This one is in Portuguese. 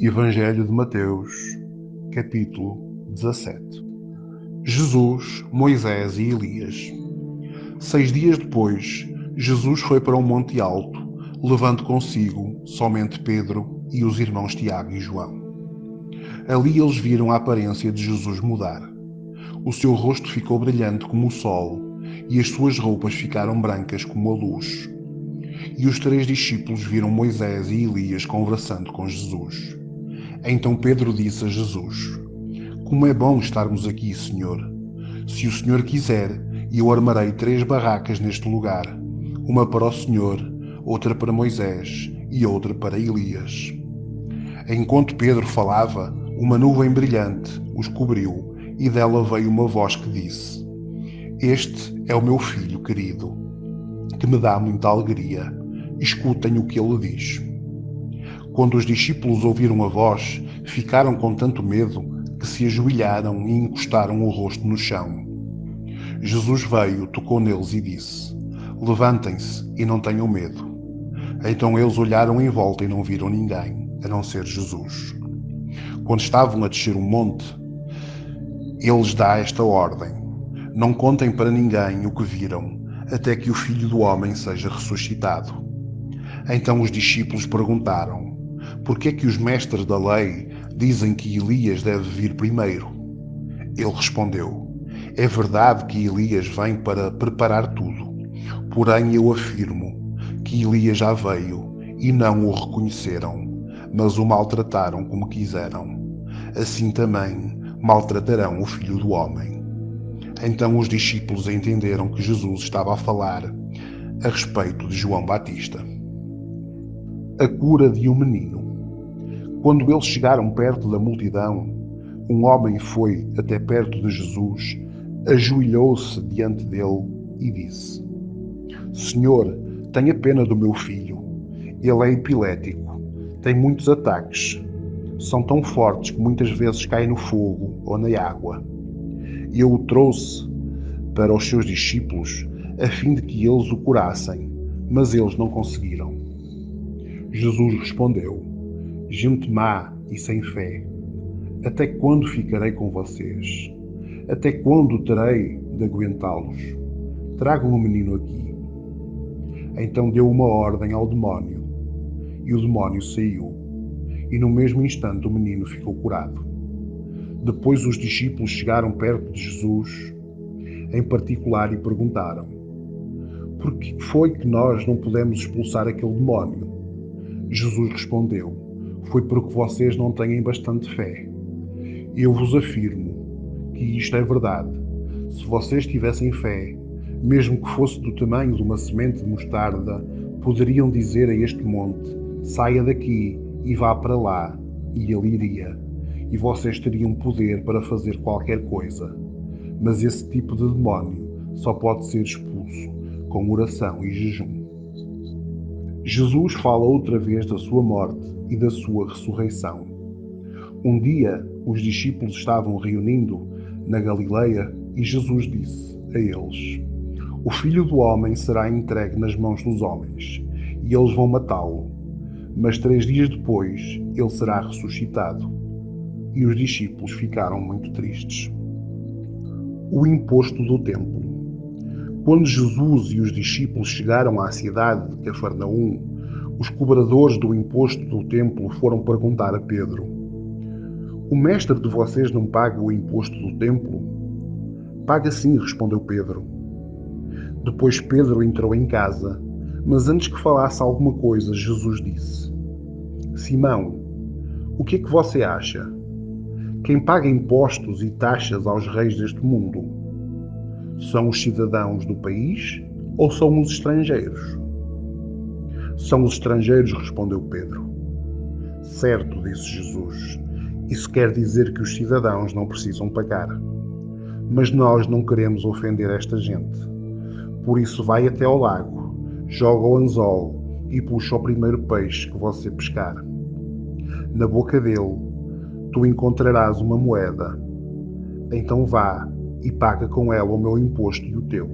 Evangelho de Mateus, capítulo 17. Jesus, Moisés e Elias. 6 dias depois, Jesus foi para um monte alto, levando consigo somente Pedro e os irmãos Tiago e João. Ali eles viram a aparência de Jesus mudar. O seu rosto ficou brilhante como o sol, e as suas roupas ficaram brancas como a luz. E os 3 discípulos viram Moisés e Elias conversando com Jesus. Então Pedro disse a Jesus: Como é bom estarmos aqui, Senhor. Se o Senhor quiser, eu armarei 3 barracas neste lugar, uma para o Senhor, outra para Moisés e outra para Elias. Enquanto Pedro falava, uma nuvem brilhante os cobriu e dela veio uma voz que disse: Este é o meu filho querido, que me dá muita alegria. Escutem o que ele diz. Quando os discípulos ouviram a voz, ficaram com tanto medo que se ajoelharam e encostaram o rosto no chão. Jesus veio, tocou neles e disse: Levantem-se e não tenham medo. Então eles olharam em volta e não viram ninguém, a não ser Jesus. Quando estavam a descer o monte, ele lhes dá esta ordem: Não contem para ninguém o que viram, até que o Filho do Homem seja ressuscitado. Então os discípulos perguntaram: Por que é que os mestres da lei dizem que Elias deve vir primeiro? Ele respondeu: É verdade que Elias vem para preparar tudo. Porém eu afirmo que Elias já veio e não o reconheceram, mas o maltrataram como quiseram. Assim também maltratarão o Filho do Homem. Então os discípulos entenderam que Jesus estava a falar a respeito de João Batista. A cura de um menino. Quando eles chegaram perto da multidão, um homem foi até perto de Jesus, ajoelhou-se diante dele e disse: Senhor, tenha pena do meu filho. Ele é epilético, tem muitos ataques. São tão fortes que muitas vezes cai no fogo ou na água. Eu o trouxe para os seus discípulos a fim de que eles o curassem, mas eles não conseguiram. Jesus respondeu: Gente má e sem fé, até quando ficarei com vocês? Até quando terei de aguentá-los? Tragam o menino aqui. Então deu uma ordem ao demónio, e o demónio saiu, e no mesmo instante o menino ficou curado. Depois os discípulos chegaram perto de Jesus, em particular, e perguntaram: Por que foi que nós não pudemos expulsar aquele demónio? Jesus respondeu: Foi porque vocês não têm bastante fé. Eu vos afirmo que isto é verdade. Se vocês tivessem fé, mesmo que fosse do tamanho de uma semente de mostarda, poderiam dizer a este monte: Saia daqui e vá para lá, e ele iria. E vocês teriam poder para fazer qualquer coisa. Mas esse tipo de demónio só pode ser expulso com oração e jejum. Jesus fala outra vez da sua morte e da sua ressurreição. Um dia, os discípulos estavam reunindo na Galileia e Jesus disse a eles: O Filho do Homem será entregue nas mãos dos homens, e eles vão matá-lo. Mas 3 dias depois, ele será ressuscitado. E os discípulos ficaram muito tristes. O imposto do templo. Quando Jesus e os discípulos chegaram à cidade de Cafarnaum, os cobradores do imposto do templo foram perguntar a Pedro: O mestre de vocês não paga o imposto do templo? Paga sim, respondeu Pedro. Depois Pedro entrou em casa, mas antes que falasse alguma coisa, Jesus disse: Simão, o que é que você acha? Quem paga impostos e taxas aos reis deste mundo? São os cidadãos do país ou são os estrangeiros? São os estrangeiros, respondeu Pedro. Certo, disse Jesus. Isso quer dizer que os cidadãos não precisam pagar. Mas nós não queremos ofender esta gente. Por isso vai até ao lago, joga o anzol e puxa o primeiro peixe que você pescar. Na boca dele, tu encontrarás uma moeda. Então vá e paga com ela o meu imposto e o teu.